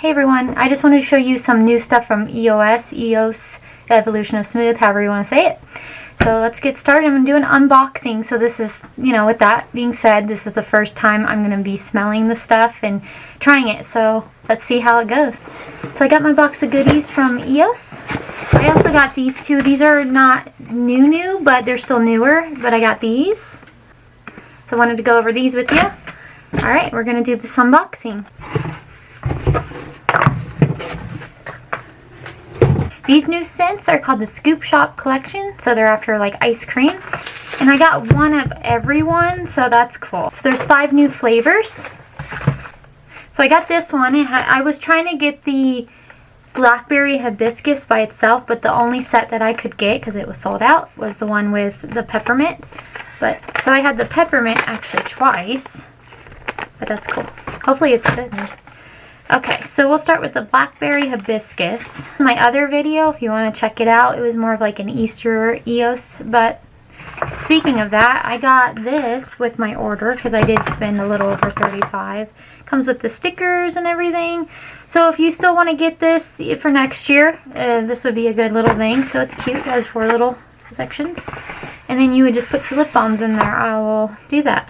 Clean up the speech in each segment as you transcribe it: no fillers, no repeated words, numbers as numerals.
Hey everyone, I just wanted to show you some new stuff from EOS, Evolution of Smooth, however you want to say it. So let's get started. I'm going to do an unboxing. So this is, with that being said, this is the first time I'm going to be smelling the stuff and trying it. So let's see how it goes. So I got my box of goodies from EOS. I also got these two. These are not new, but they're still newer. But I got these. So I wanted to go over these with you. Alright, we're going to do this unboxing. These new scents are called the Scoop Shop Collection, so they're after like ice cream. And I got one of every one, so that's cool. So there's 5 new flavors. So I got this one. I was trying to get the blackberry hibiscus by itself, but the only set that I could get, because it was sold out, was the one with the peppermint. So I had the peppermint actually twice, but that's cool. Hopefully it's good. Okay, so we'll start with the blackberry hibiscus. My other video, if you want to check it out, it was more of like an Easter EOS. But speaking of that, I got this with my order because I did spend a little over $35. Comes with the stickers and everything. So if you still want to get this for next year, this would be a good little thing. So it's cute. It has 4 little sections. And then you would just put your lip balms in there. I will do that.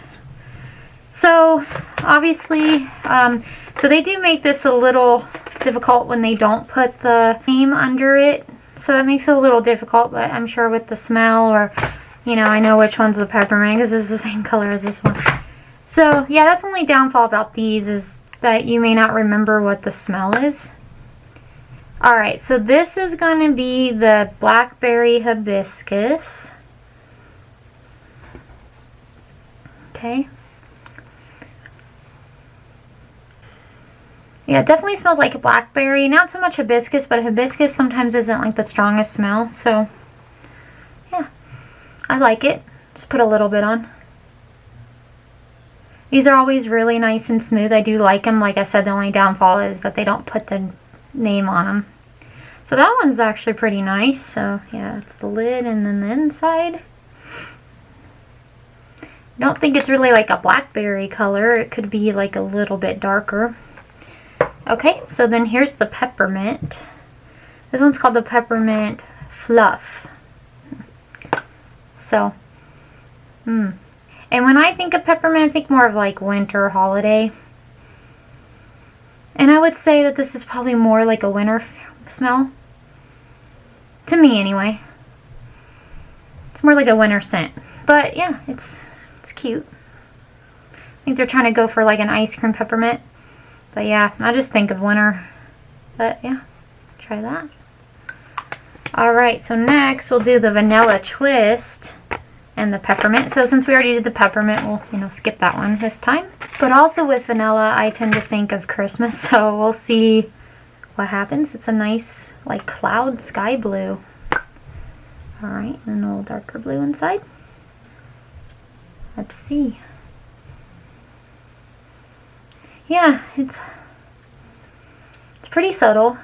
So obviously, so they do make this a little difficult when they don't put the name under it. So that makes it a little difficult, but I'm sure with the smell, or, I know which one's the peppermint because it's the same color as this one. So yeah, that's the only downfall about these, is that you may not remember what the smell is. Alright, so this is going to be the blackberry hibiscus. Okay. Yeah, it definitely smells like a blackberry. Not so much hibiscus, but hibiscus sometimes isn't like the strongest smell. So, yeah, I like it. Just put a little bit on. These are always really nice and smooth. I do like them. Like I said, the only downfall is that they don't put the name on them. So that one's actually pretty nice. So, yeah, it's the lid and then the inside. I don't think it's really like a blackberry color. It could be like a little bit darker. Okay, so then here's the peppermint. This one's called the Peppermint Fluff. So, And when I think of peppermint, I think more of like winter holiday. And I would say that this is probably more like a winter smell. To me, anyway. It's more like a winter scent. But yeah, it's cute. I think they're trying to go for like an ice cream peppermint. But yeah, I just think of winter. But yeah, try that. Alright, so next we'll do the vanilla twist and the peppermint. So since we already did the peppermint, we'll, skip that one this time. But also with vanilla, I tend to think of Christmas. So we'll see what happens. It's a nice, like, cloud sky blue. Alright, and a little darker blue inside. Let's see. Yeah, it's pretty subtle.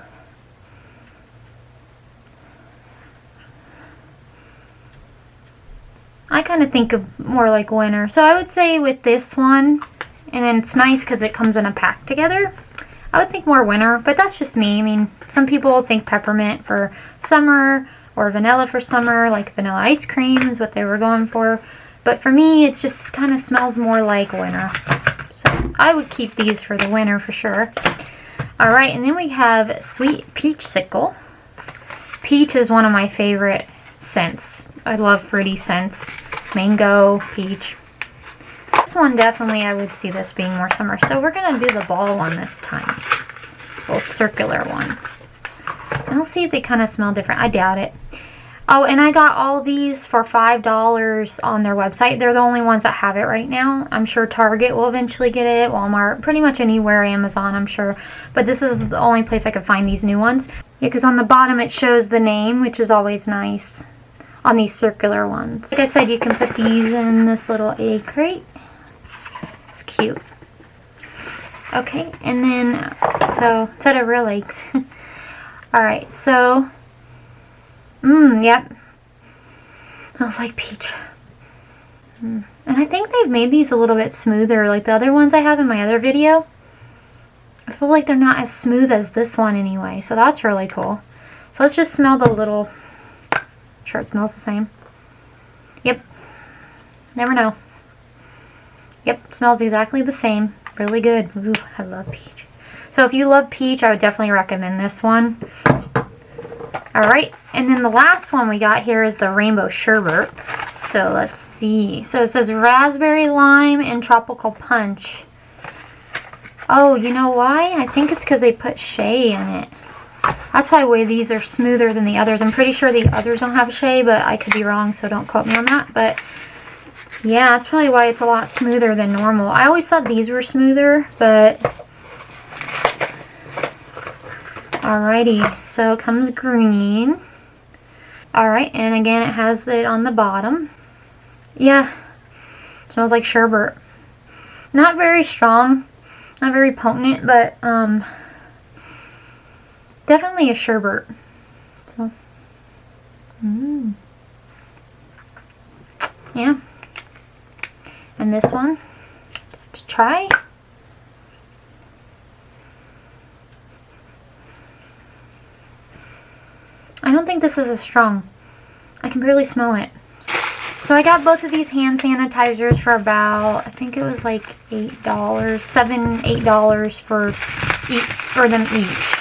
I kind of think of more like winter. So I would say with this one, and then it's nice because it comes in a pack together, I would think more winter, but that's just me. I mean, some people think peppermint for summer or vanilla for summer, like vanilla ice cream is what they were going for. But for me, it just kind of smells more like winter. I would keep these for the winter for sure. Alright, and then we have Sweet Peachsicle. Peach is one of my favorite scents. I love fruity scents. Mango, peach. This one definitely, I would see this being more summer. So we're going to do the ball one this time. A little circular one. And we'll see if they kind of smell different. I doubt it. Oh, and I got all these for $5 on their website. They're the only ones that have it right now. I'm sure Target will eventually get it, Walmart, pretty much anywhere, Amazon, I'm sure. But this is the only place I could find these new ones. Yeah, because on the bottom it shows the name, which is always nice on these circular ones. Like I said, you can put these in this little egg crate. It's cute. Okay, and then, so, instead of real eggs. Alright, so... yep. Smells like peach. And I think they've made these a little bit smoother, like the other ones I have in my other video. feel like they're not as smooth as this one anyway, so that's really cool. So let's just smell the little, sure it smells the same. Yep, never know. Yep, smells exactly the same. Really good. Ooh, I love peach. So if you love peach, I would definitely recommend this one. Alright, and then the last one we got here is the rainbow sherbet. So let's see. So it says raspberry, lime, and tropical punch. Oh, you know why? I think it's because they put shea in it. That's why these are smoother than the others. I'm pretty sure the others don't have shea, but I could be wrong, so don't quote me on that. But yeah, that's probably why it's a lot smoother than normal. I always thought these were smoother, but alrighty. So it comes green. Alright, and again it has it on the bottom. Yeah, smells like sherbet. Not very strong, not very potent, but definitely a sherbet. So, yeah. And this one, just to try. I don't think this is as strong. I can barely smell it. So I got both of these hand sanitizers for about, I think it was like $8, $8 for them each.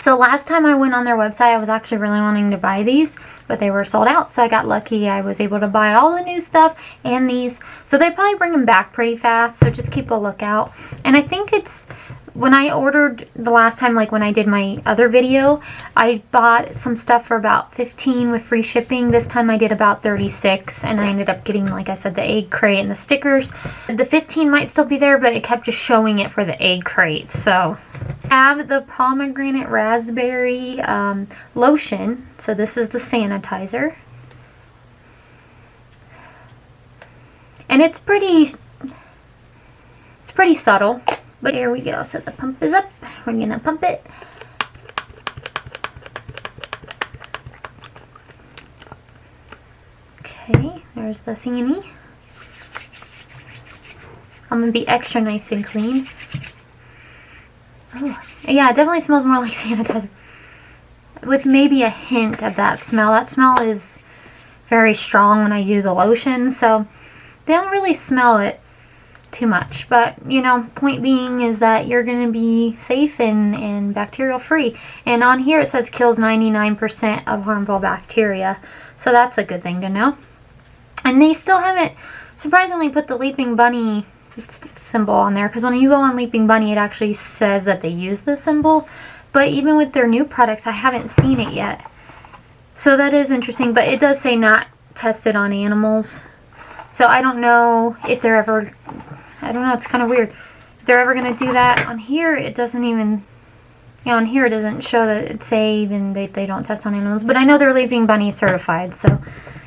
So last time I went on their website, I was actually really wanting to buy these, but they were sold out. So I got lucky. I was able to buy all the new stuff and these. So they probably bring them back pretty fast. So just keep a lookout. And I think it's, when I ordered the last time, like when I did my other video, I bought some stuff for about $15 with free shipping. This time I did about $36, and I ended up getting, like I said, the egg crate and the stickers. The $15 might still be there, but it kept just showing it for the egg crate. So I have the pomegranate raspberry lotion. So this is the sanitizer. And it's pretty subtle. But here we go. So the pump is up. We're gonna pump it. Okay, there's the Sani. I'm gonna be extra nice and clean. Oh, yeah, it definitely smells more like sanitizer. With maybe a hint of that smell. That smell is very strong when I do the lotion, so they don't really smell it too much, but you know, point being is that you're going to be safe and bacterial free. And on here it says kills 99% of harmful bacteria, so that's a good thing to know. And they still haven't surprisingly put the Leaping Bunny symbol on there, because when you go on Leaping Bunny it actually says that they use the symbol, but even with their new products I haven't seen it yet, so that is interesting. But it does say not tested on animals, so I don't know if they're ever, I don't know, it's kind of weird. If they're ever going to do that. On here, it doesn't even, you know, on here it doesn't show that it's safe and they don't test on animals. But I know they're Leaping Bunny certified. So,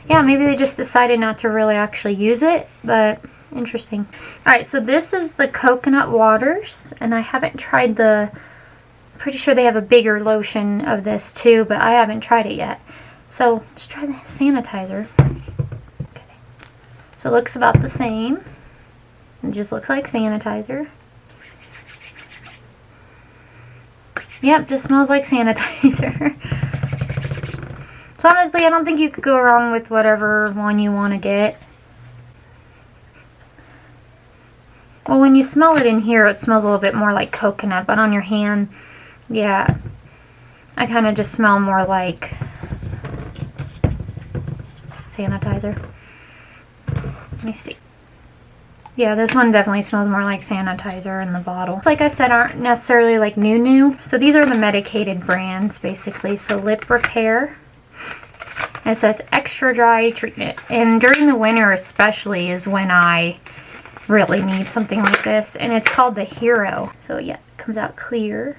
yeah, maybe they just decided not to really actually use it. But, interesting. Alright, so this is the coconut waters. And I haven't tried the, I'm pretty sure they have a bigger lotion of this too. But I haven't tried it yet. So, let's try the sanitizer. Okay. So, it looks about the same. It just looks like sanitizer. Yep, just smells like sanitizer. So honestly, I don't think you could go wrong with whatever one you want to get. Well, when you smell it in here, it smells a little bit more like coconut, but on your hand, yeah, I kind of just smell more like sanitizer. Let me see. Yeah, this one definitely smells more like sanitizer in the bottle. Like I said, aren't necessarily like new. So these are the Medicated brands, basically. So lip repair. And it says extra dry treatment. And during the winter especially is when I really need something like this. And it's called the Hero. So yeah, it comes out clear.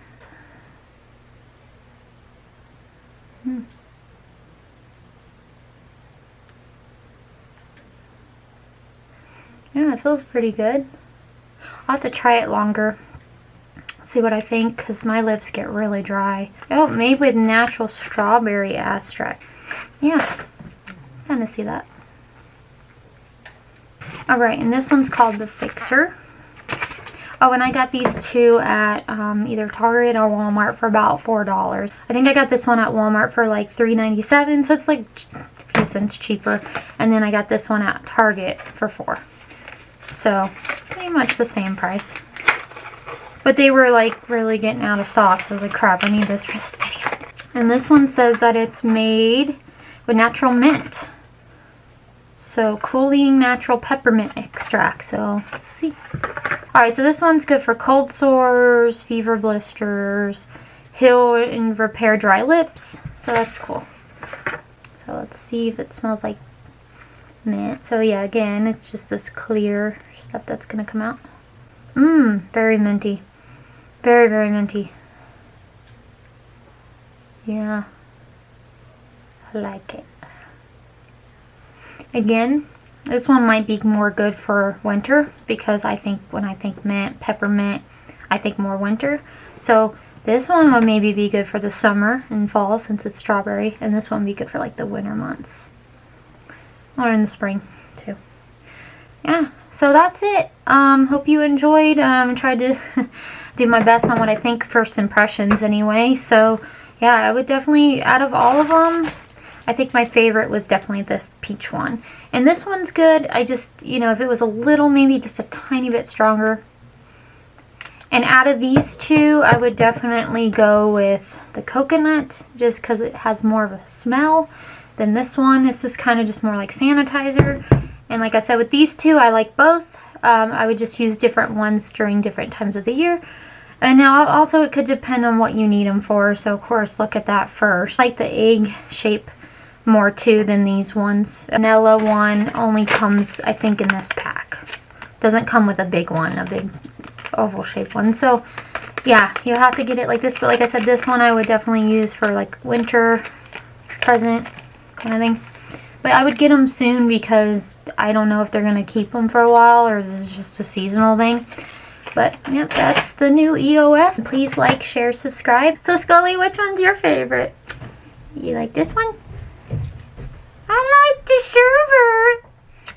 Yeah, it feels pretty good. I'll have to try it longer. See what I think, because my lips get really dry. Oh, made with natural strawberry extract. Yeah, kind of see that. Alright, and this one's called the Fixer. Oh, and I got these two at either Target or Walmart for about $4. I think I got this one at Walmart for like $3.97, so it's like a few cents cheaper. And then I got this one at Target for $4. So, pretty much the same price. But they were like really getting out of stock, so I was like, crap, I need this for this video. And this one says that it's made with natural mint. So, cooling natural peppermint extract. So, let's see. Alright, so this one's good for cold sores, fever blisters, heal and repair dry lips. So, that's cool. So, let's see if it smells like mint. So, yeah, again, it's just this clear stuff that's going to come out. Very minty. Very, very minty. Yeah. I like it. Again, this one might be more good for winter because I think when I think mint, peppermint, I think more winter. So this one would maybe be good for the summer and fall since it's strawberry, and this one would be good for like the winter months or in the spring too. Yeah, so that's it. Hope you enjoyed. Tried to do my best on what I think first impressions anyway. So yeah, I would definitely, out of all of them, I think my favorite was definitely this peach one. And this one's good. I just, you know, if it was a little, maybe just a tiny bit stronger. And out of these two, I would definitely go with the coconut, just because it has more of a smell than this one. This is kind of just more like sanitizer. And like I said, with these two, I like both. I would just use different ones during different times of the year. And now also it could depend on what you need them for. So of course, look at that first. I like the egg shape more too than these ones. Vanilla one only comes, I think, in this pack. Doesn't come with a big one, a big oval shaped one. So yeah, you have to get it like this. But like I said, this one I would definitely use for like winter present kind of thing. But I would get them soon because I don't know if they're going to keep them for a while or this is just a seasonal thing. But yep, that's the new EOS. Please like, share, subscribe. So Scully, which one's your favorite? You like this one? I like the sherbet.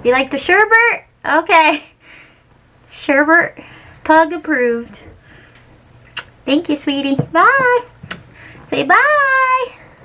You like the sherbet? Okay. Sherbet pug approved. Thank you, sweetie. Bye. Say bye.